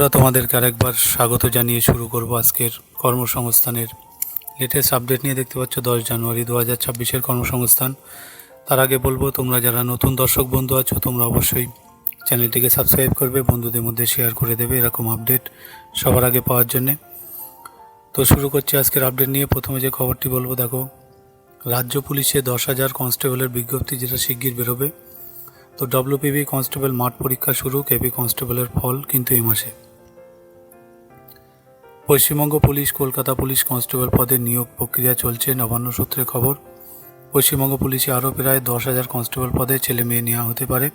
বন্ধুরা, তোমাদেরকে আরেকবার স্বাগত জানিয়ে শুরু করব আজকের কর্মসংস্থানের লেটেস্ট আপডেট নিয়ে। দেখতে পাচ্ছ 10 জানুয়ারি 2026-এর কর্মসংস্থান। তার আগে বলবো, তোমরা যারা নতুন দর্শক বন্ধু আছো তোমরা অবশ্যই চ্যানেলটিকে সাবস্ক্রাইব করবে, বন্ধুদের মধ্যে শেয়ার করে দেবে এরকম আপডেট সবার আগে পাওয়ার জন্যে। তো শুরু করছি আজকের আপডেট নিয়ে। প্রথমে যে খবরটি বলবো, দেখো, রাজ্য পুলিশে 10,000 কনস্টেবলের বিজ্ঞপ্তি যেটা শিগগির বেরোবে। তো ডব্লিউপিবি কনস্টেবল মাঠ পরীক্ষা শুরু, কেপি কনস্টেবলের ফল কিন্তু এই মাসে। Paschimbanga police Kolkata police constable পদে নিয়োগ প্রক্রিয়া চলছে, নবান্ন সূত্রে খবর। পশ্চিমবঙ্গ পুলিশে আরও প্রায় 10,000 কনস্টেবল পদে ছেলে মেয়ে নেওয়া হতে পারে।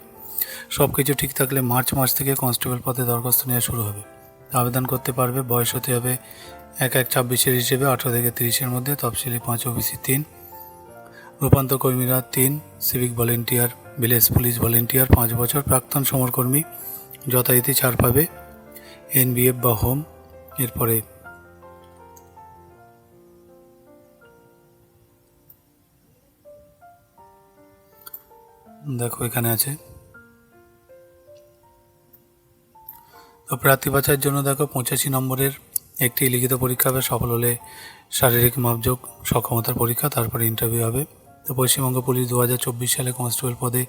সব কিছু ঠিক থাকলে মার্চ মাস থেকে কনস্টেবল পদে দরখাস্ত নেওয়া শুরু হবে। আবেদন করতে পারবে। বয়স হতে হবে 1/1/26 হিসেবে 18 থেকে 30-এর মধ্যে। তফসিলি 5, ওবিসি 3, রূপান্তর কর্মীরা 3, civic volunteer, village police volunteer 5 বছর, প্রাক্তন সমরকর্মী যথারীতি ছাড় পাবে, এনবিএফ বা হোম। এরপরে দেখো এখানে আছে, তো প্রার্থী বাছাইয়ের জন্য দেখো 85 নম্বরের একটি লিখিত পরীক্ষা হবে। সফল হলে শারীরিক মাপযোগ সক্ষমতার পরীক্ষা, তারপরে ইন্টারভিউ হবে। তো পশ্চিমবঙ্গ পুলিশ 2024 সালে কনস্টেবল পদে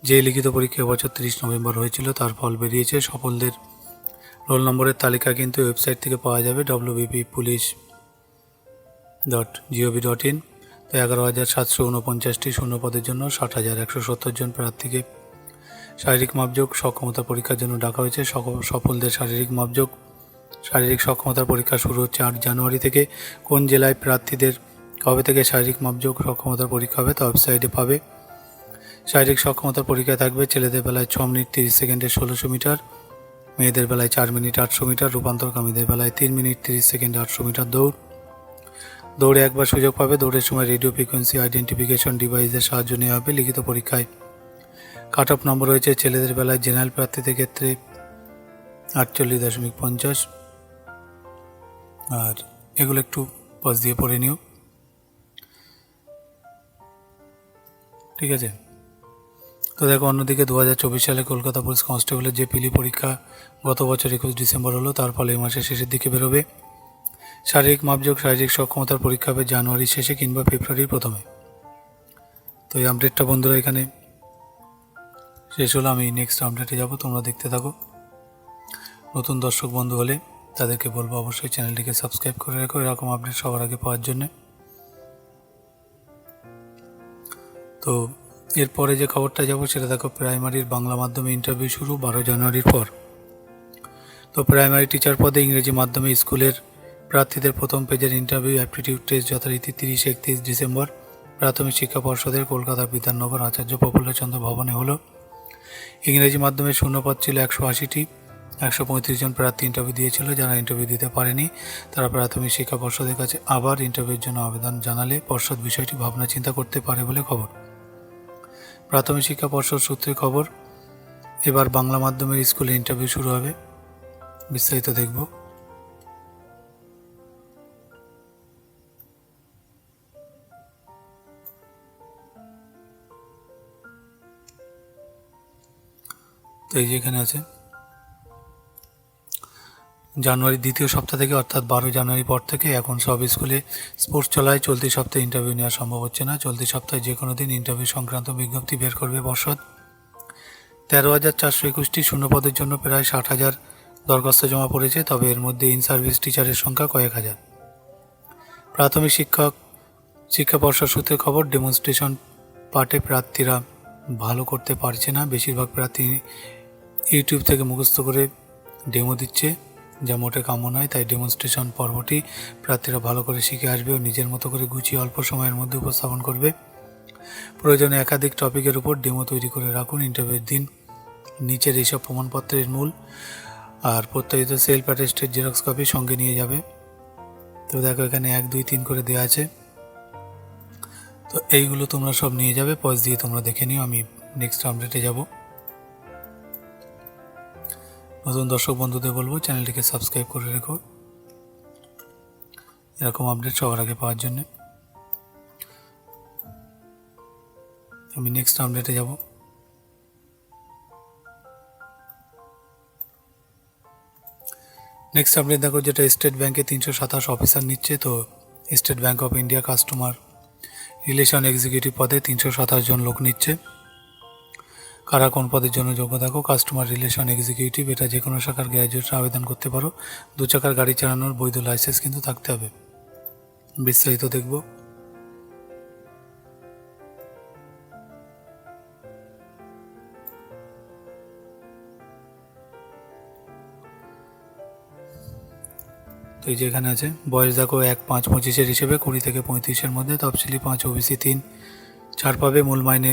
যে লিখিত পরীক্ষা এবছর 30 নভেম্বর হয়েছিল তার ফল বেরিয়েছে। সফলদের রোল নম্বরের তালিকা কিন্তু ওয়েবসাইট থেকে পাওয়া যাবে, wbppolice.gov.in। তো 11,749টি শূন্য পদের জন্য 60,170 জন প্রার্থীকে শারীরিক মাপযোগ সক্ষমতা পরীক্ষার জন্য ডাকা হয়েছে। সফলদের শারীরিক সক্ষমতার পরীক্ষা শুরু হচ্ছে 8 জানুয়ারি থেকে। কোন জেলায় প্রার্থীদের কবে থেকে শারীরিক মাপযোগ সক্ষমতার পরীক্ষা হবে তা ওয়েবসাইটে পাবে। শারীরিক সক্ষমতার পরীক্ষা থাকবে ছেলেদের বেলায় 6 মিনিট 30 সেকেন্ডে 1600 মিটার, মেয়েদের বেলায় 4 মিনিট 800 মিটার, রূপান্তরকামীদের বেলায় 3 মিনিট 30 সেকেন্ডে 800 মিটার দৌড়ে একবার সুযোগ পাবে। দৌড়ের সময় রেডিও ফ্রিকোয়েন্সি আইডেন্টিফিকেশন ডিভাইসের সাহায্য নেওয়া হবে। লিখিত পরীক্ষায় কাট অফ নম্বর রয়েছে ছেলেদের বেলায় জেনারেল প্রার্থীদের ক্ষেত্রে 48.50। আর এগুলো একটু পজ দিয়ে পড়ে নিও, ঠিক আছে। তো দেখো, অন্যদিকে 2024 সালে কলকাতা পুলিশ কনস্টেবলের যে পিলি পরীক্ষা গত বছর 21 ডিসেম্বর হলো, তার ফলে এই মাসের শেষের দিকে বেরোবে। শারীরিক মাপযোগ শারীরিক সক্ষমতার পরীক্ষা হবে জানুয়ারির শেষে কিংবা ফেব্রুয়ারির প্রথমে। তো এই আপডেটটা বন্ধুরা এখানে শেষ হলো। আমি নেক্সট আপডেটে যাব, তোমরা দেখতে থাকো। নতুন দর্শক বন্ধু হলে তাদেরকে বলবো অবশ্যই চ্যানেলটিকে সাবস্ক্রাইব করে রাখো এরকম আপডেট সবার আগে পাওয়ার জন্য। তো এরপরে যে খবরটা যাব সেটা দেখো, প্রাইমারির বাংলা মাধ্যমে ইন্টারভিউ শুরু 12 জানুয়ারির পর। তো প্রাইমারি টিচার পদে ইংরেজি মাধ্যমে স্কুলের প্রার্থীদের প্রথম পেজের ইন্টারভিউ অ্যাপটিটিউড টেস্ট যথারীতি 30-31 ডিসেম্বর প্রাথমিক শিক্ষা পর্ষদের কলকাতার বিধাননগর আচার্য প্রফুল্লচন্দ্র ভবনে হলো। ইংরেজি মাধ্যমে শূন্যপদ ছিল 180টি। 135 জন প্রার্থী ইন্টারভিউ দিয়েছিল। যারা ইন্টারভিউ দিতে পারেনি তারা প্রাথমিক শিক্ষা পর্ষদের কাছে আবার ইন্টারভিউর জন্য আবেদন জানালে পর্ষদ বিষয়টি ভাবনা চিন্তা করতে পারে বলে খবর। প্রাথমিক শিক্ষা পর্ষদ সূত্রে খবর, এবার বাংলা মাধ্যমের স্কুলে ইন্টারভিউ শুরু হবে। বিস্তারিত দেখব। তো এই যে এখানে আছে, জানুয়ারির দ্বিতীয় সপ্তাহ থেকে অর্থাৎ 12 জানুয়ারি পর থেকে এখন সব স্কুলে স্পোর্টস চলায়। চলতি সপ্তাহে ইন্টারভিউ নেওয়া সম্ভব হচ্ছে না। চলতি সপ্তাহে যে কোনো দিন ইন্টারভিউ সংক্রান্ত বিজ্ঞপ্তি বের করবে পর্ষদ। 13,421টি শূন্যপদের জন্য প্রায় 60,000 দরখাস্ত জমা পড়েছে। তবে এর মধ্যে ইন সার্ভিস টিচারের সংখ্যা কয়েক হাজার। প্রাথমিক শিক্ষা পর্ষদ সূত্রে খবর, ডেমনস্ট্রেশন পার্টে প্রার্থীরা ভালো করতে পারছে না। বেশিরভাগ প্রার্থী ইউটিউব থেকে মুখস্থ করে ডেমো দিচ্ছে, যা মোটে কাম্য নয়। তাই ডেমনস্ট্রেশন পর্বটি প্রার্থীরা ভালো করে শিখে আসবে ও নিজের মতো করে গুছিয়ে অল্প সময়ের মধ্যে উপস্থাপন করবে। প্রয়োজনে একাধিক টপিকের উপর ডেমো তৈরি করে রাখুন ইন্টারভিউর দিন। নিচের এইসব প্রমাণপত্রের মূল আর প্রত্যায়িত সেলফ অ্যাটেস্টেড জেরক্স কপি সঙ্গে নিয়ে যাবে। তো দেখো এখানে 1, 2, 3 করে দেওয়া আছে। তো এইগুলো তোমরা সব নিয়ে যাবে, পজ দিয়ে তোমরা দেখে নিও। আমি নেক্সট আপডেটে যাব। নতুন দর্শক বন্ধুদের বলবো চ্যানেলটিকে সাবস্ক্রাইব করে রেখো এরকম আপডেট সবার আগে পাওয়ার জন্য। আমি নেক্সট আপডেটে যাব। নেক্সট আপডেট দেখো, যেটা স্টেট ব্যাঙ্কে 327 অফিসার নিচ্ছে। তো state bank of India customer relation executive পদে 327 জন লোক নিচ্ছে। কারা কোন পদের জন্য যোগ্য দেখো, কাস্টমার রিলেশন এক্সিকিউটিভ, এটা যে কোনো শাখার গ্র্যাজুয়েটরা আবেদন করতে পারো। 2 চাকার গাড়ি চালানোর বৈধ লাইসেন্স কিন্তু থাকতে হবে। বিস্তারিত দেখব। তো এই যে এখানে আছে, বয়স দেখো 1-5-25 হিসেবে 20 থেকে 35-এর মধ্যে। তফসিলি 5, ওবিসি 3 ছাড় পাবে। মূল মাইনে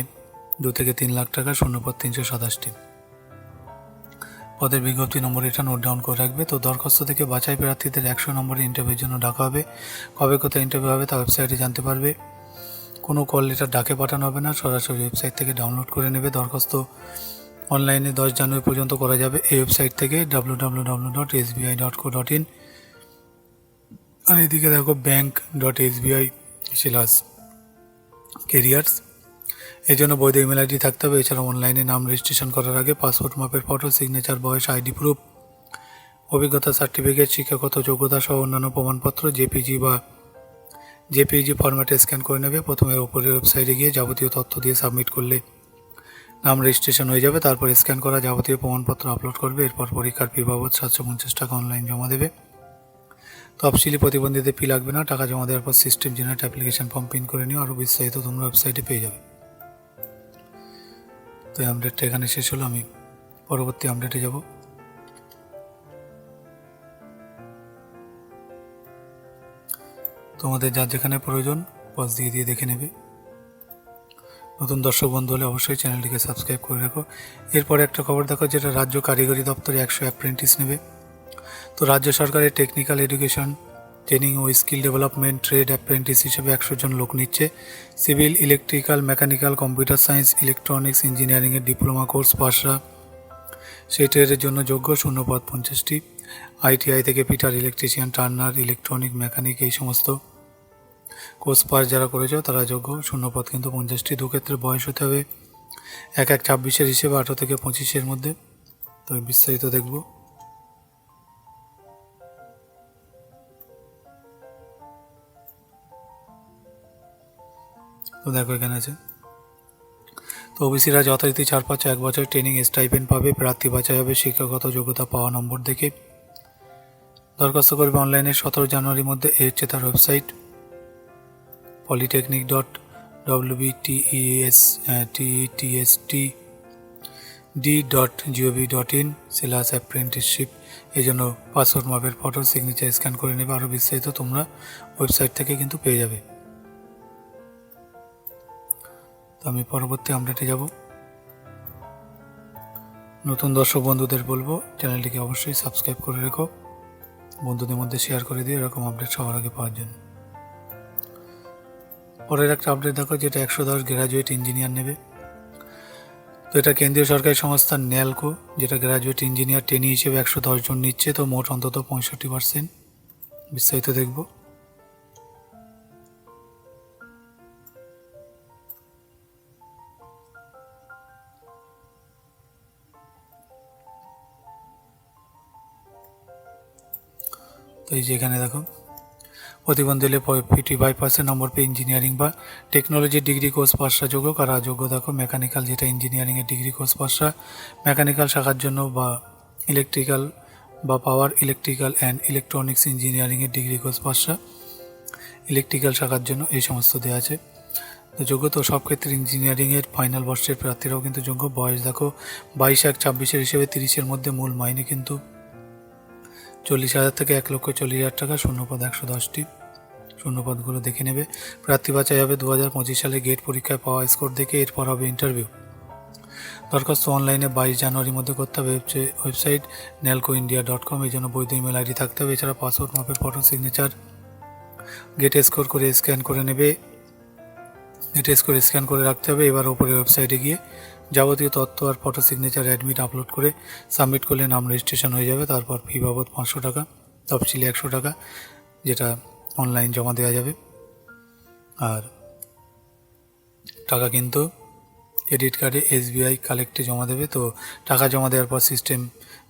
2 থেকে 3 লাখ টাকা। শূন্যপদ 327টি। পদের বিজ্ঞপ্তি নম্বর এটা নোট ডাউন করে রাখবে। তো দরখাস্ত থেকে বাছাই প্রার্থীদের 100 নম্বরে ইন্টারভিউর জন্য ডাকা হবে। কবে কোথায় ইন্টারভিউ হবে তা ওয়েবসাইটে জানতে পারবে। কোনো কল লেটার ডাকে পাঠানো হবে না, সরাসরি ওয়েবসাইট থেকে ডাউনলোড করে নেবে। দরখাস্ত অনলাইনে 10 জানুয়ারি পর্যন্ত করা যাবে এই ওয়েবসাইট থেকে www.sbi.co.in। আর এদিকে দেখো bank.sbi/careers, এই জন্য বৈধ ইমেল আইডি থাকতে হবে। এছাড়া অনলাইনে নাম রেজিস্ট্রেশন করার আগে পাসপোর্ট মাপের ফটো, সিগনেচার, বয়স, আইডি প্রুফ, অভিজ্ঞতা সার্টিফিকেট, শিক্ষাগত যোগ্যতা সহ অন্যান্য প্রমাণপত্র জেপিজি ফরম্যাটে স্ক্যান করে নেবে। প্রথমে ওপরের ওয়েবসাইটে গিয়ে যাবতীয় তথ্য দিয়ে সাবমিট করলে নাম রেজিস্ট্রেশন হয়ে যাবে। তারপর স্ক্যান করা যাবতীয় প্রমাণপত্র আপলোড করবে। এরপর পরীক্ষার ফি বাবদ 750 টাকা অনলাইন জমা দেবে। তফসিলি প্রতিবন্ধীদের ফি লাগবে না। টাকা জমা দেওয়ার পর system generate application form print করে নিও। আরও বিস্তারিত তোমরা ওয়েবসাইটে পেয়ে যাবে। তো এই আপডেটটা এখানে শেষ হলো। আমি পরবর্তী আপডেটে যাব। তোমাদের যার যেখানে প্রয়োজন পজ দিয়ে দেখে নেবে। নতুন দর্শক বন্ধু হলে অবশ্যই চ্যানেলটিকে সাবস্ক্রাইব করে রেখো। এরপরে একটা খবর দেখো, যেটা রাজ্য কারিগরি দপ্তরে 100 অ্যাপ্রেন্টিস নেবে। তো রাজ্য সরকারের টেকনিক্যাল এডুকেশন, ট্রেনিং ও স্কিল ডেভেলপমেন্ট ট্রেড অ্যাপ্রেন্টিস হিসেবে 100 জন লোক নিচ্ছে। Civil, electrical, mechanical, computer science, electronics, ইঞ্জিনিয়ারিংয়ের ডিপ্লোমা কোর্স পাসরা সেই ট্রেডের জন্য যোগ্য। শূন্যপদ 50টি। আইটিআই থেকে fitter, electrician, turner, electronic, mechanic এই সমস্ত কোর্স পাস যারা করেছ তারা যোগ্য। শূন্যপদ কিন্তু 50টি। দুক্ষেত্রে বয়স হতে হবে 1-1-26 হিসেবে 18 থেকে 25-এর মধ্যে। তো বিস্তারিত দেখব। তো দেখো এখানে আছে, তো ওবিসিরা যথারীতি 4-5 1 বছর ট্রেনিং স্টাইপেন্ড পাবে। প্রার্থী বাছাই হবে শিক্ষাগত যোগ্যতা পাওয়া নম্বর দেখে। দরখাস্ত করবে অনলাইনে 17 জানুয়ারির মধ্যে। এই হচ্ছে তার ওয়েবসাইট, polytechnic.wtstd.gov.in/apprenticeship। এই জন্য পাসপোর্ট মাপের ফটো, সিগনেচার স্ক্যান করে নেবে। আরও বিস্তারিত তোমরা ওয়েবসাইট থেকে কিন্তু পেয়ে যাবে। তো আমি পরবর্তী আপডেটে যাব। নতুন দর্শক বন্ধুদের বলবো চ্যানেলটিকে অবশ্যই সাবস্ক্রাইব করে রেখো, বন্ধুদের মধ্যে শেয়ার করে দিও এরকম আপডেট সবার আগে পাওয়ার জন্য। পরের একটা আপডেট দেখো, যেটা 110 গ্র্যাজুয়েট ইঞ্জিনিয়ার নেবে। তো এটা কেন্দ্রীয় সরকারি সংস্থা ন্যালকো, যেটা গ্র্যাজুয়েট ইঞ্জিনিয়ার ট্রেনি হিসেবে 110 জন নিচ্ছে। তো মোট অন্তত 65%। বিস্তারিত দেখব। তো এই যে এখানে দেখো, প্রতিবন্ধী হলে 55% নম্বর পেয়ে ইঞ্জিনিয়ারিং বা টেকনোলজি ডিগ্রি কোর্স পাসরা যোগ্য। কারা যোগ্য দেখো, মেকানিক্যাল, যেটা ইঞ্জিনিয়ারিংয়ের ডিগ্রি কোর্স পাসরা, মেকানিক্যাল শাখার জন্য, বা ইলেকট্রিক্যাল বা পাওয়ার ইলেকট্রিক্যাল অ্যান্ড ইলেকট্রনিক্স ইঞ্জিনিয়ারিংয়ের ডিগ্রি কোর্স পাসরা ইলেকট্রিক্যাল শাখার জন্য এই সমস্ত দেওয়া আছে। তো যোগ্য তো সব ক্ষেত্রে ইঞ্জিনিয়ারিংয়ের ফাইনাল বর্ষের প্রার্থীরাও কিন্তু যোগ্য। বয়স দেখো 22-1-26 হিসেবে 30-এর মধ্যে। মূল মাইনে কিন্তু 40,000 থেকে 1,40,000 টাকা। শূন্যপদ 110টি। শূন্যপদগুলো দেখে নেবে। প্রার্থী বাছাই হবে 2025 সালে গেট পরীক্ষায় পাওয়া স্কোর দেখে। এরপর হবে ইন্টারভিউ। দরখাস্ত অনলাইনে 22 জানুয়ারির মধ্যে করতে হবে। Website nalcoindia.com। এই জন্য বৈধ ইমেল আইডি থাকতে হবে। এছাড়া পাসপোর্ট মাপের ফটো, সিগনেচার গেট স্কোর করে স্ক্যান করে নেবে। স্ক্যান করে রাখতে হবে। এবার ওপরের ওয়েবসাইটে গিয়ে যাবতীয় তথ্য আর ফটো, সিগনেচার, অ্যাডমিট আপলোড করে সাবমিট করলে নাম রেজিস্ট্রেশন হয়ে যাবে। তারপর ফি বাবদ 500 টাকা, তফসিলি 100 টাকা, যেটা অনলাইন জমা দেওয়া যাবে। আর টাকা কিন্তু ক্রেডিট কার্ডে SBI কালেক্টে জমা দেবে। তো টাকা জমা দেওয়ার পর সিস্টেম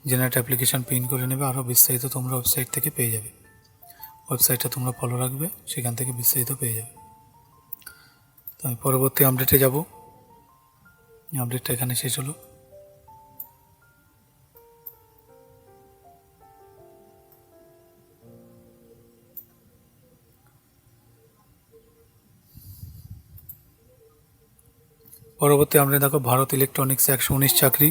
জেনারেট অ্যাপ্লিকেশান প্রিন্ট করে নেবে। আরও বিস্তারিত তোমরা ওয়েবসাইট থেকে পেয়ে যাবে। ওয়েবসাইটটা তোমরা ফলো রাখবে, সেখান থেকে বিস্তারিত পেয়ে যাবে। তো আমি পরবর্তী আপডেটে যাব। আপডেটটা এখানে শেষ হলো। পরবর্তী আমরা দেখো ভারত ইলেকট্রনিক্স 119 চাকরি।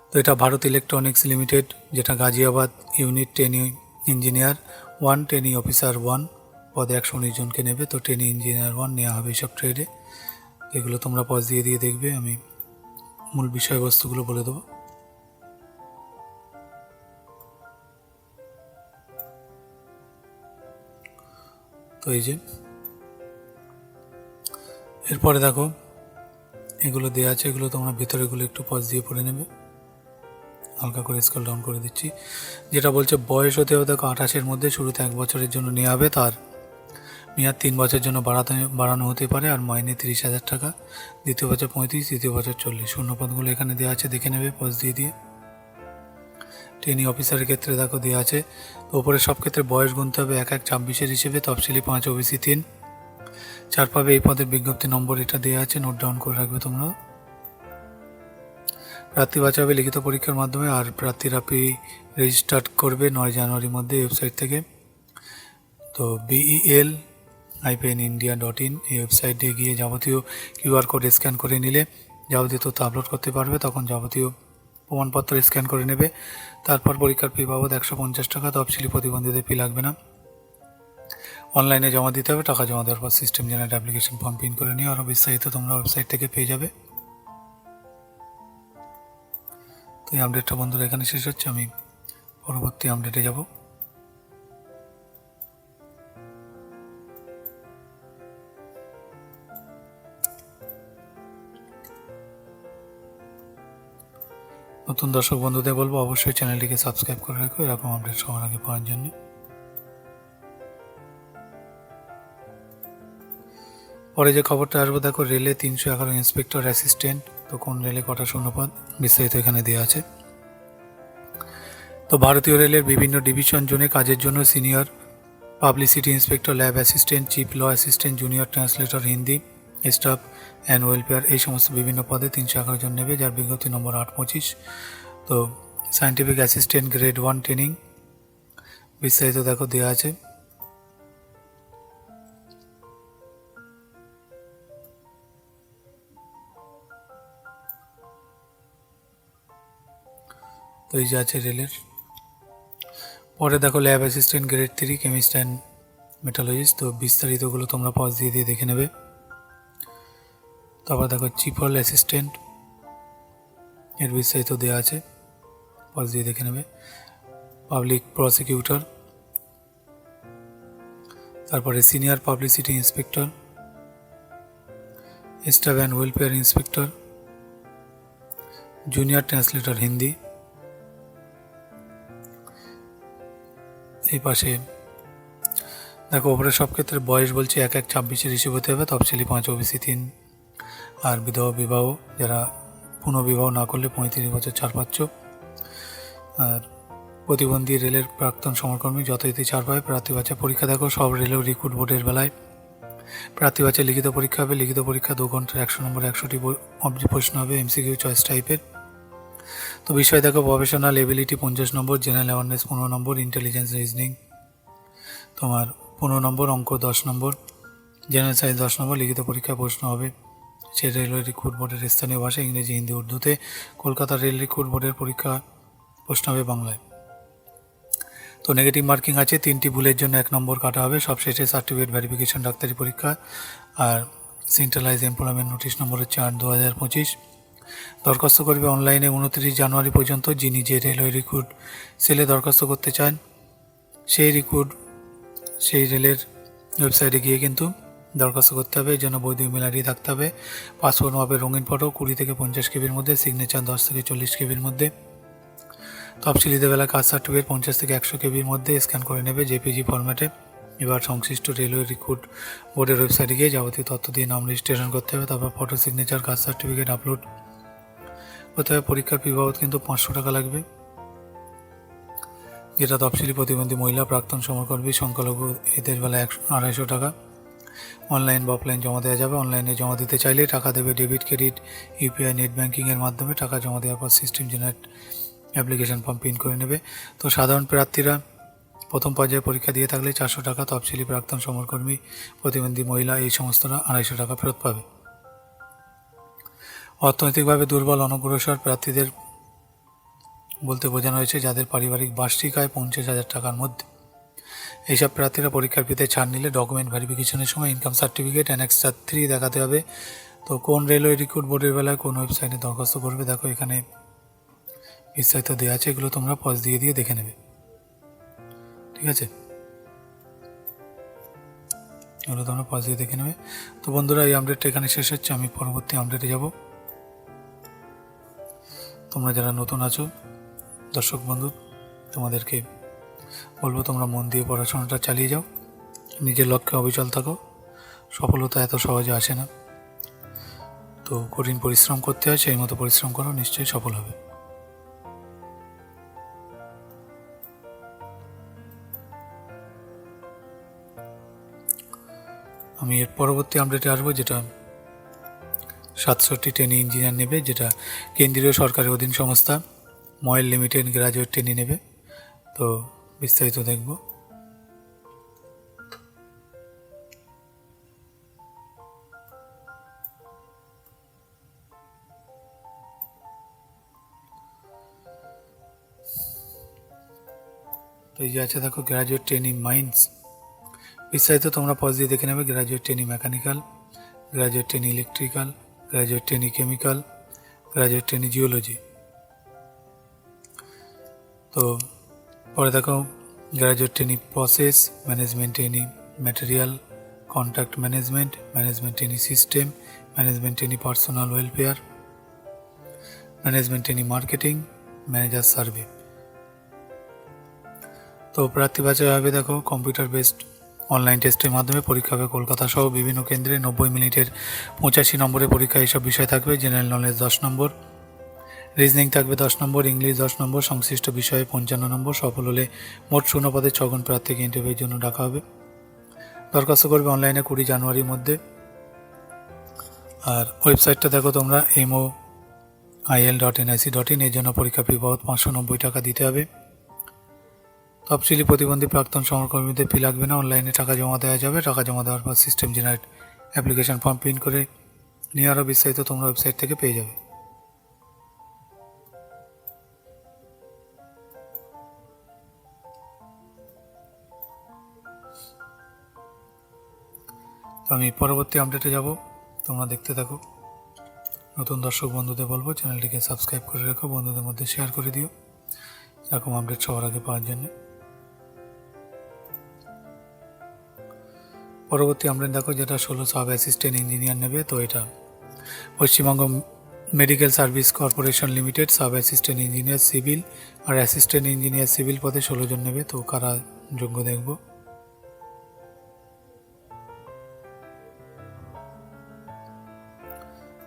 তো এটা ভারত ইলেকট্রনিক্স লিমিটেড, যেটা Ghaziabad unit trainee engineer 1, trainee officer 1 পদে 119 জনকে নেবে। তো ট্রেনি ইঞ্জিনিয়ার 1 নেওয়া হবে এইসব ট্রেডে। এগুলো তোমরা পজ দিয়ে দেখবে, আমি মূল বিষয়বস্তুগুলো বলে দেবো। তো এই যে এরপরে দেখো এগুলো দেওয়া আছে, এগুলো তোমরা ভিতরেগুলো একটু পজ দিয়ে পড়ে নেবে। হালকা করে স্কেল ডাউন করে দিচ্ছি। যেটা বলছে বয়স হতে হবে দেখো 28-এর মধ্যে, শুরুতে 1 বছরের জন্য নেওয়া হবে, তার মেয়াদ 3 বছরের জন্য বাড়ানো হতে পারে, আর মাইনে 30,000 টাকা, দ্বিতীয় বছর 35, তৃতীয় বছর 40। শূন্যপদগুলো এখানে দেওয়া আছে, দেখে নেবে পজ দিয়ে। ট্রেনি অফিসারের ক্ষেত্রে দেখো দেওয়া আছে। তো ওপরে সব ক্ষেত্রে বয়স গুনতে হবে 1-1-26-এর হিসেবে, তফসিলি 5, ওবিসি 3। 4 পাবে এই পদের বিজ্ঞপ্তি নম্বর এটা দেওয়া আছে, নোট ডাউন করে রাখবে তোমরা। প্রার্থী বাছা হবে লিখিত পরীক্ষার মাধ্যমে, আর প্রার্থীরা রেজিস্টার করবে 9 জানুয়ারির মধ্যে ওয়েবসাইট থেকে। তো BEL-India.in এই ওয়েবসাইটে গিয়ে যাবতীয় QR কোড স্ক্যান করে নিলে যাবতীয় তথ্য আপলোড করতে পারবে। তখন যাবতীয় প্রমাণপত্র স্ক্যান করে নেবে। তারপর পরীক্ষার ফি বাবদ 150 টাকা, তফসিলি প্রতিবন্ধীদের ফি লাগবে না, অনলাইনে জমা দিতে হবে। টাকা জমা দেওয়ার পর system generate application form print করে নিয়ে আরও বিস্তারিত তোমরা ওয়েবসাইট থেকে পেয়ে যাবে। তো এই আপডেটটা বন্ধুরা এখানে শেষ হচ্ছে। আমি পরবর্তী আপডেটে যাব। নতুন দর্শক বন্ধুদের বলবো অবশ্যই চ্যানেলটিকে সাবস্ক্রাইব করে রাখো এরকম আপডেট সবার আগে পাওয়ার জন্য। পরে যে খবরটা আসবে দেখো রেলে 311 ইন্সপেক্টর অ্যাসিস্ট্যান্ট। তো কোন রেলে কটা শূন্যপদ বিস্তারিত এখানে দেওয়া আছে। তো ভারতীয় রেলের বিভিন্ন ডিভিশন জোনে কাজের জন্য senior publicity inspector, lab assistant, chief law assistant, junior translator Hindi, staff and welfare, এই সমস্ত বিভিন্ন পদে 311 জন নেবে, যার বিজ্ঞপ্তি নম্বর 825। তো সায়েন্টিফিক অ্যাসিস্ট্যান্ট গ্রেড 1 ট্রেনিং বিস্তারিত দেখো দেওয়া আছে। তো এই যে আছে রেলের। পরে দেখো lab assistant grade 3 chemist and metallurgist. তো বিস্তারিতগুলো তোমরা পজ দিয়ে দেখে নেবে। তারপর দেখো চিফ হল অ্যাসিস্ট্যান্ট, এর বিস্তারিত দেওয়া আছে, পজ দিয়ে দেখে নেবে। পাবলিক প্রসিকিউটর, তারপরে senior publicity inspector, staff and welfare inspector, junior translator Hindi. এই পাশে দেখো ওপরে সব ক্ষেত্রে বয়স বলছে 1-1-26-এর হিসেবে হতে হবে, তফসিলি 5, ওবিসি 3। আর বিধবা বিবাহ, যারা পুনর্বিবাহ না করলে 35 বছর ছাড় পাচ্ছ। আর প্রতিবন্ধী রেলের প্রাক্তন সমরকর্মী যথারীতি ছাড় পাবে। প্রার্থী বাছা পরীক্ষা দেখো সব রেলেও রিক্রুট বোর্ডের বেলায় প্রার্থী বাছা লিখিত পরীক্ষা হবে। লিখিত পরীক্ষা 2 ঘন্টার 100 নম্বর 100টি প্রশ্ন হবে, MCQ চয়েস টাইপের। তো বিষয় দেখো প্রফেশনাল এবিলিটি 50 নম্বর, জেনারেল অ্যাওয়ারনেস 15 নম্বর, ইন্টেলিজেন্স রিজনিং তোমার 15 নম্বর, অঙ্ক 10 নম্বর, জেনারেল সায়েন্স 10 নম্বর। লিখিত পরীক্ষায় প্রশ্ন হবে সে রেলওয়ে রিক্রুট বোর্ডের স্থানীয় ভাষা ইংরেজি, হিন্দি, উর্দুতে। কলকাতা রেল রিক্রুট বোর্ডের পরীক্ষা প্রশ্ন হবে বাংলায়। তো নেগেটিভ মার্কিং আছে, 3টি ভুলের জন্য 1 নম্বর কাটা হবে। সবশেষে সার্টিফিকেট ভেরিফিকেশন ডাক্তারি পরীক্ষা। আর সেন্ট্রালাইজ এমপ্লয়মেন্ট নোটিশ নম্বর হচ্ছে 8/2025। দরখাস্ত করবে অনলাইনে 29 জানুয়ারি পর্যন্ত। যিনি যে রেলওয়ে রিক্রুট সেলে দরখাস্ত করতে চান সেই রেলের ওয়েবসাইটে গিয়ে কিন্তু দরখাস্ত করতে হবে। এই জন্য বৈধ ইমেল আইডি থাকতে হবে। পাসপোর্ট মাপের রঙিন ফটো 20 থেকে 50 কেবির মধ্যে, সিগনেচার 10 থেকে 40 কেবির মধ্যে। তফসিলিতে বেলা কাস্ট সার্টিফিকেট 50 থেকে 100 কেবির মধ্যে স্ক্যান করে নেবে জেপিজি ফরম্যাটে। এবার সংশ্লিষ্ট রেলওয়ে রিক্রুট বোর্ডের ওয়েবসাইটে গিয়ে যাবতীয় তথ্য দিয়ে নাম রেজিস্ট্রেশন করতে হবে। তারপর photo, signature, caste certificate upload হতে হবে পরীক্ষার ফি বাবদ কিন্তু 500 টাকা লাগবে, যেটা তফসিলি প্রতিবন্ধী মহিলা, প্রাক্তন সমরকর্মী, সংখ্যালঘু এদের বেলায় 250 টাকা। অনলাইন বা অফলাইন জমা দেওয়া যাবে। অনলাইনে জমা দিতে চাইলে টাকা দেবে ডেবিট, ক্রেডিট, ইউপিআই, নেট ব্যাঙ্কিংয়ের মাধ্যমে। টাকা জমা দেওয়ার পর system generate application form print করে নেবে। তো সাধারণ প্রার্থীরা প্রথম পর্যায়ে পরীক্ষা দিয়ে থাকলে 400 টাকা, তফসিলি, প্রাক্তন সমরকর্মী, প্রতিবন্ধী মহিলা এই সমস্তরা 250 টাকা ফেরত পাবে। অর্থনৈতিকভাবে দুর্বল অনগ্রসর প্রার্থীদের বলতে বোঝানো হয়েছে যাদের পারিবারিক বার্ষিক আয় 50,000 টাকার মধ্যে। এইসব প্রার্থীরা পরীক্ষার ফিতে ছাড় নিলে ডকুমেন্ট ভেরিফিকেশনের সময় ইনকাম সার্টিফিকেট অ্যানেক্স 3 দেখাতে হবে। তো কোন রেলওয়ে রিক্রুট বোর্ডের বেলায় কোন ওয়েবসাইটে দরখাস্ত করবে, দেখো এখানে বিস্তারিত দেওয়া আছে, এগুলো তোমরা পজ দিয়ে দেখে নেবে, ঠিক আছে? এগুলো তোমরা পজ দিয়ে দেখে নেবে। তো বন্ধুরা, এই আপডেটটা এখানে শেষ হচ্ছে। আমি পরবর্তী আপডেটে যাব। তোমরা যারা নতুন আছো দর্শক বন্ধু, তোমাদেরকে বলবো তোমরা মন দিয়ে পড়াশোনাটা চালিয়ে যাও, নিজের লক্ষ্যে অবিচল থাকো। সফলতা এত সহজে আসে না, তো কঠিন পরিশ্রম করতে হয়, সেই মতো পরিশ্রম করো, নিশ্চয়ই সফল হবে। আমি এর পরবর্তী আপডেটে আসবো, যেটা 67টি ট্রেনি ইঞ্জিনিয়ার নেবে, যেটা কেন্দ্রীয় সরকারের অধীন সংস্থা ময়েল লিমিটেড গ্রাজুয়েট ট্রেনি নেবে। তো বিস্তারিত দেখব। তো এই যে আছে দেখো, গ্রাজুয়েট ট্রেনি মাইন্স। বিস্তারিত তোমরা পজ দিয়ে দেখে নেবে। Graduate trainee mechanical, graduate trainee electrical, graduate trainee chemical, graduate trainee geology. তো পরে দেখো graduate trainee process management, trainee material contract management, management trainee system, management trainee personal welfare, management trainee marketing, manager survey. তো প্রার্থী বাছাই হবে দেখো computer based online টেস্টের মাধ্যমে। পরীক্ষা হবে কলকাতা সহ বিভিন্ন কেন্দ্রে। 90 মিনিটের 85 নম্বরের পরীক্ষা। এইসব বিষয় থাকবে। জেনারেল নলেজ 10 নম্বর, রিজনিং থাকবে 10 নম্বর, ইংলিশ 10 নম্বর, সংশ্লিষ্ট বিষয়ে 55 নম্বর। সফল হলে মোট 0 পদে 6 জন প্রার্থীকে ইন্টারভিউর জন্য ডাকা হবে। দরখাস্ত করবে অনলাইনে 20 জানুয়ারির মধ্যে। আর ওয়েবসাইটটা দেখো তোমরা moil.nic.in। এর জন্য পরীক্ষা ফি বাবদ 590 টাকা দিতে হবে। তফসিলি প্রতিবন্ধী প্রাক্তন সমরকর্মীদের ফি লাগবে না, অনলাইনে টাকা জমা দেওয়া যাবে। টাকা জমা দেওয়ার পর system generate application form print করে নিয়ে আরও বিস্তারিত তোমরা ওয়েবসাইট থেকে পেয়ে যাবে। তো আমি পরবর্তী আপডেটে যাব, তোমরা দেখতে থাকো। নতুন দর্শক বন্ধুদের বলবো চ্যানেলটিকে সাবস্ক্রাইব করে রেখো, বন্ধুদের মধ্যে শেয়ার করে দিও এরকম আপডেট সবার আগে পাওয়ার জন্য। পরবর্তী আপডেট দেখো, যেটা 16 সাব অ্যাসিস্ট্যান্ট ইঞ্জিনিয়ার নেবে। তো এটা Paschimbanga medical service corporation limited sub assistant engineer civil আর অ্যাসিস্ট্যান্ট ইঞ্জিনিয়ার সিভিল পদে 16 জন নেবে। তো কারা যোগ্য দেখব।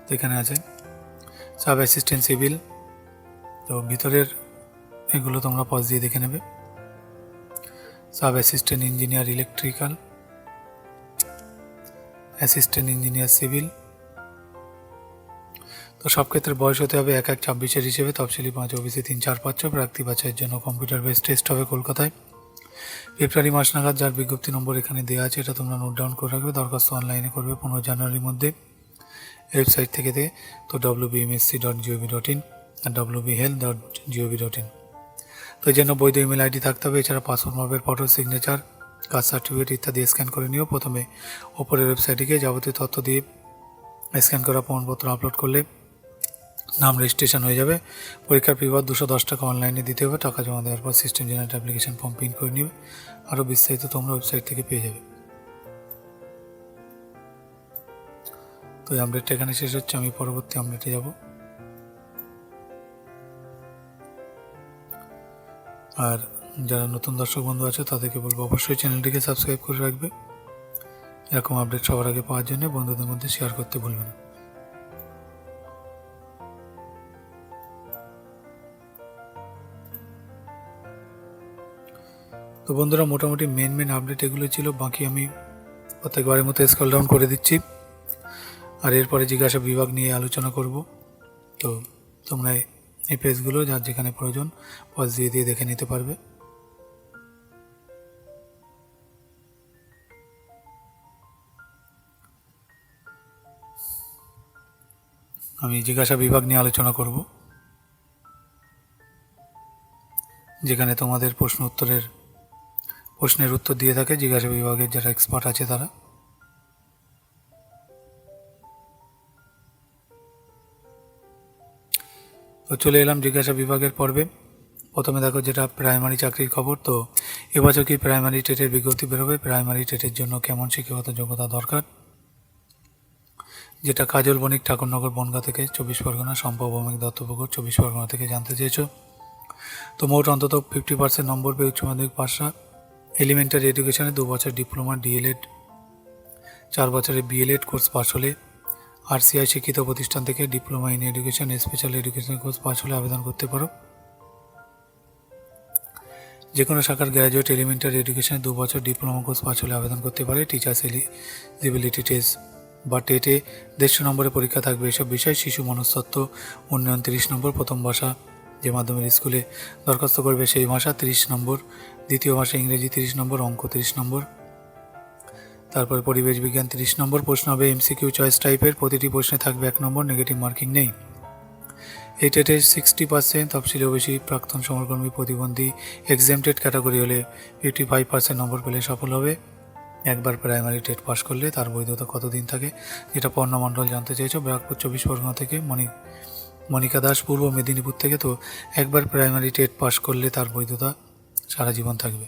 তো এখানে আছে সাব অ্যাসিস্ট্যান্ট সিভিল। তো ভিতরের এগুলো তোমরা পজ দিয়ে দেখে নেবে। Sub assistant engineer electrical, assistant engineer civil. তো সব ক্ষেত্রে বয়স হতে হবে 1/1/26 হিসেবে। তফসিলি 5 ওবিসি 3-4-5। প্রার্থী বাছাইয়ের জন্য কম্পিউটার বেস টেস্ট হবে কলকাতায় ফেব্রুয়ারি মাস নাগাদ। যার বিজ্ঞপ্তি নম্বর এখানে দেওয়া আছে, এটা তোমরা নোট ডাউন করে রাখবে। দরখাস্ত অনলাইনে করবে 15 জানুয়ারির মধ্যে ওয়েবসাইট থেকে। তো wbmsc.gov.in আর wbhealth.gov.in। তো এই জন্য বৈধ ইমেল আইডি থাকতে হবে। এছাড়া পাসপোর্ট মাপের ফটো, সিগনেচার, কাস্ট সার্টিফিকেট ইত্যাদি স্ক্যান করে নিও। প্রথমে ওপরের ওয়েবসাইটে গিয়ে যাবতীয় তথ্য দিয়ে স্ক্যান করা প্রমাণপত্র আপলোড করলে নাম রেজিস্ট্রেশন হয়ে যাবে। পরীক্ষার ফি বাবদ 210 টাকা অনলাইনে দিতে হবে। টাকা জমা দেওয়ার পর system generate application form print করে নিবে। আরও বিস্তারিত তোমরা ওয়েবসাইট থেকে পেয়ে যাবে। তো এই আপডেটটা এখানে শেষ হচ্ছে। আমি পরবর্তী আপডেটে যাব। আর যারা নতুন দর্শক বন্ধু আছে তাদেরকে বলবো অবশ্যই চ্যানেলটিকে সাবস্ক্রাইব করে রাখবে এরকম আপডেট সবার আগে পাওয়ার জন্য। বন্ধুদের মধ্যে শেয়ার করতে ভুলবে না। তো বন্ধুরা, মোটামুটি মেন আপডেট এগুলো ছিল। বাকি আমি প্রত্যেকবারের মতো স্ক্রল ডাউন করে দিচ্ছি, আর এরপরে জিজ্ঞাসা বিভাগ নিয়ে আলোচনা করব। তো তোমরা এই পেজগুলো যার যেখানে প্রয়োজন পজ দিয়ে দিয়ে দেখে নিতে পারবে। আমি জিজ্ঞাসা বিভাগ নিয়ে আলোচনা করব, যেখানে তোমাদের প্রশ্নের উত্তর দিয়ে থাকে জিজ্ঞাসা বিভাগের যারা এক্সপার্ট আছে তারা। তো চলে এলাম জিজ্ঞাসা বিভাগের পর্বে। প্রথমে দেখো যেটা প্রাইমারি চাকরির খবর। তো এবছর কি প্রাইমারি টেটের বিজ্ঞপ্তি বেরোবে? প্রাইমারি টেটের জন্য কেমন শিক্ষাগত যোগ্যতা দরকার? যেটা কাজল বণিক ঠাকুরনগর বনগাঁ থেকে 24 পরগনা, শম্পা ভৌমিক দত্তপুকুর 24 পরগনা থেকে জানতে চেয়েছো। তো মোট অন্তত 50% নম্বর পেয়ে উচ্চ মাধ্যমিক পাশরা, এলিমেন্টারি এডুকেশনে 2 বছর ডিপ্লোমা, ডিএলএড 4 বছরের বিএলএড কোর্স পাশ হলে, আরসিআই শিক্ষিত প্রতিষ্ঠান থেকে diploma in education, special education course পাশ হলে আবেদন করতে পারো। যে কোনো শাখার গ্র্যাজুয়েট এলিমেন্টারি এডুকেশনে 2 বছর ডিপ্লোমা কোর্স পাশ হলে আবেদন করতে পারে। টিচার্স এলিজিবিলিটি টেস্ট বা টেটে 150 নম্বরের পরীক্ষা থাকবে। এসব বিষয় শিশু মনস্তত্ত্ব উন্নয়ন 30 নম্বর, প্রথম ভাষা যে মাধ্যমের স্কুলে দরখাস্ত করবে সেই ভাষা 30 নম্বর, দ্বিতীয় ভাষা ইংরেজি 30 নম্বর, অঙ্ক 30 নম্বর, তারপরে পরিবেশ বিজ্ঞান 30 নম্বর। প্রশ্ন হবে এমসিকিউ চয়েস টাইপের, প্রতিটি প্রশ্নে থাকবে 1 নম্বর, নেগেটিভ মার্কিং নেই। এই টেটে 60% তফসিলি ওবিসি, প্রাক্তন সমরকর্মী, প্রতিবন্ধী, এক্সেমটেড ক্যাটাগরি হলে 55% নম্বর পেলে সফল হবে। একবার প্রাইমারি টেট পাস করলে তার বৈধতা কতদিন থাকে, যেটা পর্ণা মণ্ডল জানতে চেয়েছো ব্যারাকপুর 24 পরগনা থেকে। মনিকা দাস পূর্ব মেদিনীপুর থেকে। তো একবার প্রাইমারি টেট পাস করলে তার বৈধতা সারা জীবন থাকবে।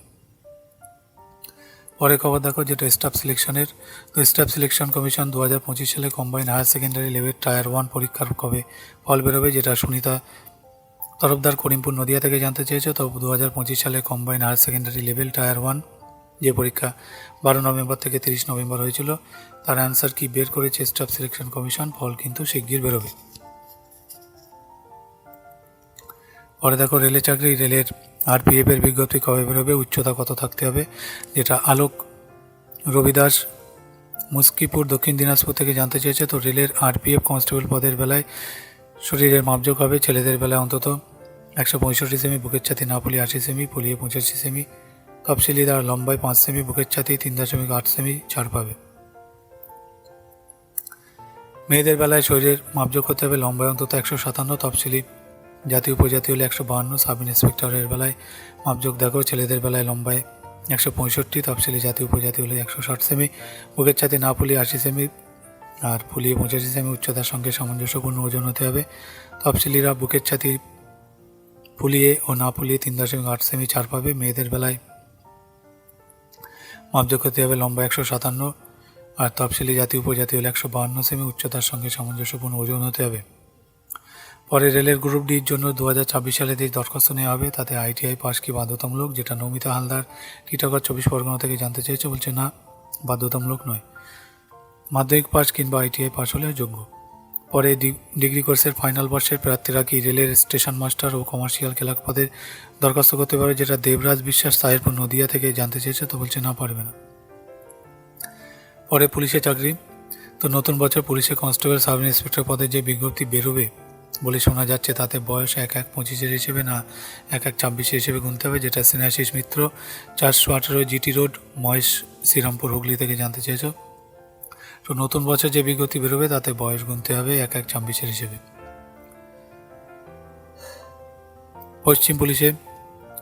পরে খবর দেখো যেটা স্টাফ সিলেকশনের। তো স্টাফ সিলেকশন কমিশন 2025 সালে combine higher secondary level tier 1 পরীক্ষার কবে ফল বেরোবে, যেটা সুনিতা তরফদার করিমপুর নদিয়া থেকে জানতে চেয়েছো। তো 2025 সালে combine higher secondary level tier 1 যে পরীক্ষা 12 নভেম্বর থেকে 30 নভেম্বর হয়েছিল, তার অ্যান্সার কি বের করেছে স্টাফ সিলেকশন কমিশন। ফল কিন্তু শিগগির বেরোবে। পরে দেখো রেলের চাকরি, রেলের আরপিএফ এর বিজ্ঞপ্তি কবে বেরোবে, উচ্চতা কত থাকতে হবে, যেটা আলোক রবিদাস মুস্কিপুর দক্ষিণ দিনাজপুর থেকে জানতে চেয়েছে। তো রেলের আরপিএফ কনস্টেবল পদের বেলায় শরীরের মাপযোগ হবে ছেলেদের বেলায় অন্তত 165 সেমি, বুকের ছাতি না পুলিয়ে 80 সেমি, পুলিয়ে 85 সেমি, তফসিলিদার লম্বায় 5 সেমি, বুকের ছাতি 3.8 সেমি ছাড় পাবে। মেয়েদের বেলায় শরীরের মাপযোগ হতে হবে লম্বায় অন্তত 157, তফসিলি জাতি উপজাতি হলে 152, সাব ইন্সপেক্টরের বেলায় মাপযোগ দেখো ছেলেদের বেলায় লম্বায় 165, তফসিলি জাতি উপজাতি হলে 160 সেমি, বুকের ছাতি না ফুলিয়ে 80 সেমি আর ফুলিয়ে 85 সেমি, উচ্চতার সঙ্গে সামঞ্জস্যপূর্ণ ওজন হতে হবে। তফসিলিরা বুকের ছাতি ফুলিয়ে ও না ফুলিয়ে 3.8 সেমি ছাড় পাবে। মেয়েদের বেলায় মাপযোগ হতে হবে লম্বা 157 আর তফসিলি জাতি উপজাতি হলে 152 সেমি, উচ্চতার সঙ্গে সামঞ্জস্যপূর্ণ ওজন হতে হবে। পরে রেলের গ্রুপ ডির জন্য 2026 সালে যে দরখাস্ত নেওয়া হবে তাতে আইটিআই পাস কি বাধ্যতামূলক, যেটা নমিতা হালদার টিটাগড় 24 পরগনা থেকে জানতে চেয়েছে। বলছে না, বাধ্যতামূলক নয়, মাধ্যমিক পাস কিংবা আইটিআই পাস হলে যোগ্য। পরে ডিগ্রি কোর্সের ফাইনাল বর্ষের প্রার্থীরা কি রেলের স্টেশন মাস্টার ও কমার্শিয়াল ক্লার্ক পদে দরখাস্ত করতে পারে, যেটা দেবরাজ বিশ্বাস সাহেরপুর নদিয়া থেকে জানতে চেয়েছে। তো বলছে না, পারবে না। পরে পুলিশের চাকরি। তো নতুন বছর পুলিশে কনস্টেবল সাব ইন্সপেক্টর পদে যে বিজ্ঞপ্তি বেরোবে বলে শোনা যাচ্ছে, তাতে বয়স 1-1-25 হিসেবে না 1-1-26 হিসেবে গুনতে হবে, যেটা স্নেহাশিস মিত্র 418 জিটি রোড মহেশ শ্রীরামপুর হুগলি থেকে জানতে চেয়েছ। তো নতুন বছর যে বিজ্ঞপ্তি বেরোবে তাতে বয়স গুনতে হবে 1-1-26 হিসেবে।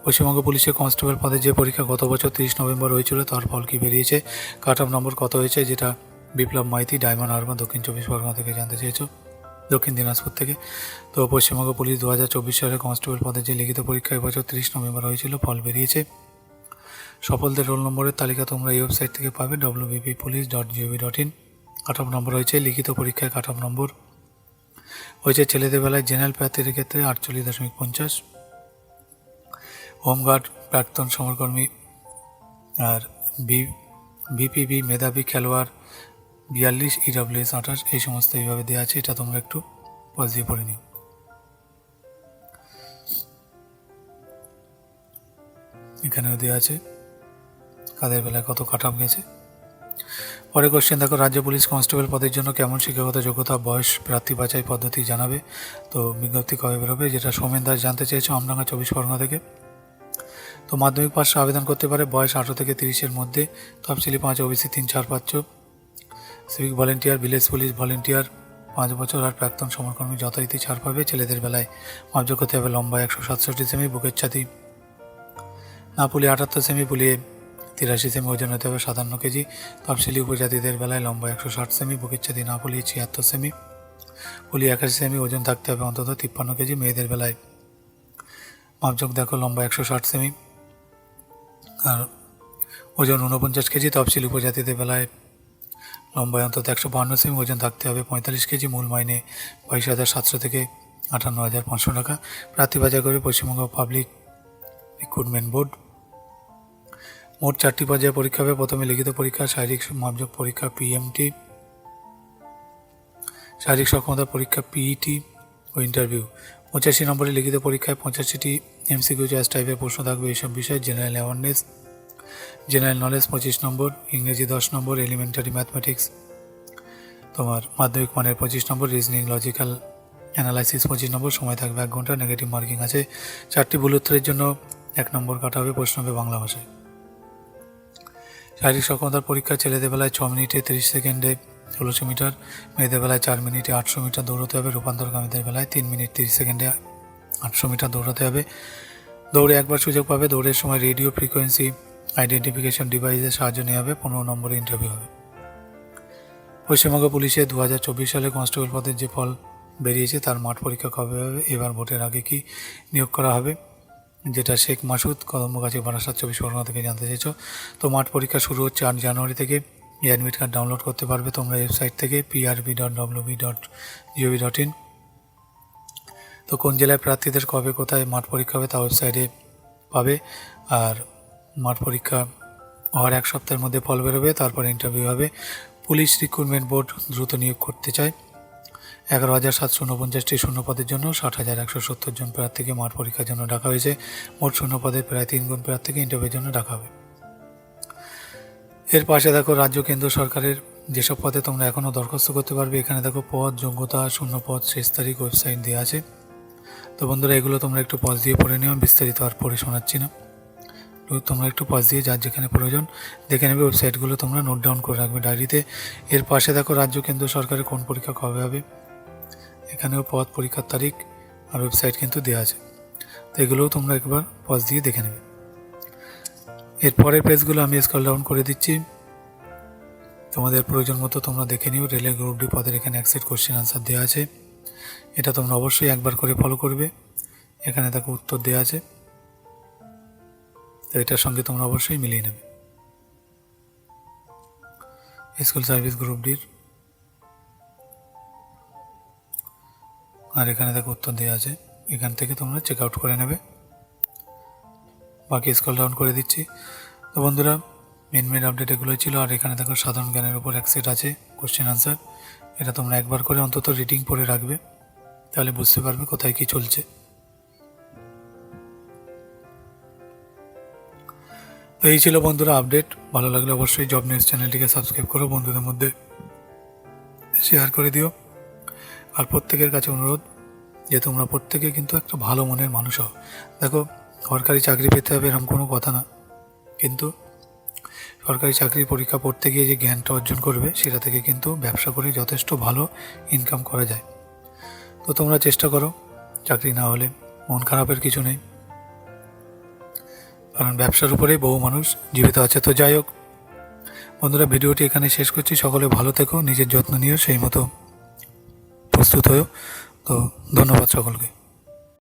পশ্চিমবঙ্গ পুলিশে কনস্টেবল পদে যে পরীক্ষা গত বছর 30 নভেম্বর হয়েছিল তার ফল কি বেরিয়েছে, কাট অফ নম্বর কত হয়েছে, যেটা বিপ্লব মাইতি ডায়মন্ড হারবার দক্ষিণ 24 পরগনা থেকে জানতে চেয়েছো, দক্ষিণ দিনাজপুর থেকে। তো পশ্চিমবঙ্গ পুলিশ 2024 সালে কনস্টেবল পদে যে লিখিত পরীক্ষা এবছর 30 নভেম্বর হয়েছিল, ফল বেরিয়েছে। সফলদের রোল নম্বরের তালিকা তোমরা এই ওয়েবসাইট থেকে পাবে wbppolice.gov.in। কাট অফ নম্বর হয়েছে লিখিত পরীক্ষায় কাট অফ নম্বর হয়েছে ছেলেদের বেলায় জেনারেল প্রার্থীদের ক্ষেত্রে 48.50, হোমগার্ড, প্রাক্তন সমরকর্মী আর ভিপিবি মেধাবী খেলোয়াড় 42, ইডব্লিউএস 28, এই সমস্ত এইভাবে দেওয়া আছে। এটা তোমরা একটু পজ দিয়ে পড়ে নিও। এখানেও দেওয়া আছে। কাদের বেলায় কত কাট অফ গেছে। পরে কোশ্চেন দেখো, রাজ্য পুলিশ কনস্টেবল পদের জন্য কেমন শিক্ষাগত যোগ্যতা, বয়স, প্রার্থী বাছাই পদ্ধতি জানাবে। তো বিজ্ঞপ্তি কবে বেরোবে, যেটা সোমেন দাস জানতে চেয়েছে আমডাঙ্গা 24 পরগনা থেকে। তো মাধ্যমিক পাশে আবেদন করতে পারে, বয়স 18 থেকে 30-এর মধ্যে, তফসিলি 5, OBC 3, 4, 5, civic volunteer, village police volunteer 5 বছর আর প্রাক্তন সমরকর্মী যথারীতি ছাড় পাবে। ছেলেদের বেলায় মাপযোগ হতে হবে লম্বায় 167 সেমি, বুকের ছাতি না পুলিয়ে 78 সেমি, পুলিয়ে 83 সেমি, ওজন হতে হবে 57 কেজি। তফসিলি উপজাতিদের বেলায় লম্বা 160 সেমি, বুকের ছাতি না পুলিয়ে 76 সেমি, পুলিয়ে 81 সেমি, ওজন থাকতে হবে অন্তত 53 কেজি। মেয়েদের বেলায় মাপযোগ দেখো লম্বা 160 সেমি আর ওজন 49 কেজি। তফসিলি উপজাতিদের বেলায় লম্বায় অন্তত 152 সেমি, ওজন থাকতে হবে 45 কেজি। মূল মাইনে 22,700 থেকে 58,500 টাকা। প্রার্থী বাছাই করবে পশ্চিমবঙ্গ পাবলিক রিক্রুটমেন্ট বোর্ড। মোট 4টি পর্যায়ে পরীক্ষা হবে। প্রথমে লিখিত পরীক্ষা, শারীরিক মাপযোগ পরীক্ষা পিএমটি, শারীরিক সক্ষমতা পরীক্ষা পিইটি ও ইন্টারভিউ। 85 নম্বরের লিখিত পরীক্ষায় 85টি এমসিকিউ চয়েস টাইপের প্রশ্ন থাকবে এইসব বিষয়ে। জেনারেল অ্যাওয়ারনেস, জেনারেল নলেজ 25 নম্বর, ইংরেজি 10 নম্বর, এলিমেন্টারি ম্যাথমেটিক্স তোমার মাধ্যমিক মানের 25 নম্বর, রিজনিং লজিক্যাল অ্যানালাইসিস 25 নম্বর। সময় থাকবে 1 ঘন্টা। নেগেটিভ মার্কিং আছে। 4টি ভুল উত্তরের জন্য 1 নম্বর কাটা হবে। প্রশ্ন হবে বাংলা ভাষায়। শারীরিক সক্ষমতার পরীক্ষা ছেলেদের বেলায় 6 মিনিটে 30 সেকেন্ডে 1600 মিটার, মেয়েদের বেলায় 4 মিনিটে 800 মিটার দৌড়তে হবে। রূপান্তরকামীদের বেলায় 3 মিনিট 30 সেকেন্ডে 800 মিটার দৌড়াতে হবে। দৌড়ে একবার সুযোগ পাবে। দৌড়ের সময় রেডিও ফ্রিকোয়েন্সি আইডেন্টিফিকেশন ডিভাইসের সাহায্য নেওয়া হবে। 15 নম্বরে ইন্টারভিউ হবে। পশ্চিমবঙ্গ পুলিশে 2024 সালে কনস্টেবল পদের যে ফল বেরিয়েছে তার মাঠ পরীক্ষা কবে হবে, এবার ভোটের আগে কি নিয়োগ করা হবে, যেটা শেখ মাসুদ কদমগাছি বারাসাত 24 পরগনা থেকে জানতে চেয়েছো। তো মাঠ পরীক্ষা শুরু হচ্ছে 8 জানুয়ারি থেকে। এই অ্যাডমিট কার্ড ডাউনলোড করতে পারবে তোমরা ওয়েবসাইট থেকে prb.wb.gov.in। তো কোন জেলায় প্রার্থীদের কবে কোথায় মাঠ পরীক্ষা হবে তা ওয়েবসাইটে পাবে। আর মাঠ পরীক্ষা হওয়ার 1 সপ্তাহের মধ্যে ফল বেরোবে, তারপর ইন্টারভিউ হবে। পুলিশ রিক্রুটমেন্ট বোর্ড দ্রুত নিয়োগ করতে চায়। 11,749টি শূন্য পদের জন্য 60,170 জন প্রার্থীকে মাঠ পরীক্ষার জন্য ডাকা হয়েছে। মোট শূন্য পদের প্রায় 3 গুণ প্রার্থীকে ইন্টারভিউর জন্য ডাকা হবে। এর পাশে দেখো রাজ্য কেন্দ্র সরকারের যেসব পদে তোমরা এখনও দরখাস্ত করতে পারবে। এখানে দেখো পদ, যোগ্যতা, শূন্য পদ, শেষ তারিখ, ওয়েবসাইট দেওয়া আছে। তো বন্ধুরা এগুলো তোমরা একটু পজ দিয়ে পড়ে নিও, বিস্তারিত আর পড়ে শোনাচ্ছি না। তোমরা একটু পজ দিয়ে যার যেখানে প্রয়োজন দেখে নেবে। ওয়েবসাইটগুলো তোমরা নোট ডাউন করে রাখবে ডায়েরিতে। এর পাশে দেখো রাজ্য কেন্দ্র সরকারের কোন পরীক্ষা কবে হবে, এখানেও পদ, পরীক্ষার তারিখ আর ওয়েবসাইট কিন্তু দেওয়া আছে। তো এগুলোও তোমরা একবার পজ দিয়ে দেখে নেবে। এরপরের পেজগুলো আমি স্ক্রল ডাউন করে দিচ্ছি, তোমাদের প্রয়োজন মতো তোমরা দেখে নিও। রেলের গ্রুপ ডি পদের এখানে 1 সেট কোশ্চেন আনসার দেওয়া আছে, এটা তোমরা অবশ্যই একবার করে ফলো করবে। এখানে দেখো উত্তর দেওয়া আছে, তো এটার সঙ্গে তোমরা অবশ্যই মিলিয়ে নেবে। স্কুল সার্ভিস গ্রুপ ডির আর এখানে দেখো উত্তর দেওয়া আছে, এখান থেকে তোমরা চেক আউট করে নেবে। বাকি স্ক্রল ডাউন করে দিচ্ছি। তো বন্ধুরা মেন আপডেট এগুলোই ছিল। আর এখানে দেখো সাধারণ জ্ঞানের উপর 1 সেট আছে কোশ্চেন আনসার, এটা তোমরা একবার করে অন্তত রিডিং পড়ে রাখবে, তাহলে বুঝতে পারবে কোথায় কি চলছে। তো এই ছিল বন্ধুরা আপডেট। ভালো লাগলে অবশ্যই জব নিউজ চ্যানেলটিকে সাবস্ক্রাইব করো, বন্ধুদের মধ্যে শেয়ার করে দিও। আর প্রত্যেকের কাছে অনুরোধ যে তোমরা প্রত্যেকে কিন্তু একটা ভালো মনের মানুষ হও। দেখো সরকারি চাকরি পেতে হবে এরকম কোনো কথা না, কিন্তু সরকারি চাকরির পরীক্ষা পড়তে গিয়ে যে জ্ঞানটা অর্জন করবে সেটা থেকে কিন্তু ব্যবসা করে যথেষ্ট ভালো ইনকাম করা যায়। তো তোমরা চেষ্টা করো, চাকরি না হলে মন খারাপের কিছু নেই, কারণ ব্যবসার উপরেই বহু মানুষ জীবিত আছে। তো যাই হোক বন্ধুরা, ভিডিওটি এখানে শেষ করছি। সকলে ভালো থেকো, নিজের যত্ন নিও, সেই মতো প্রস্তুত হও। তো ধন্যবাদ সকলকে।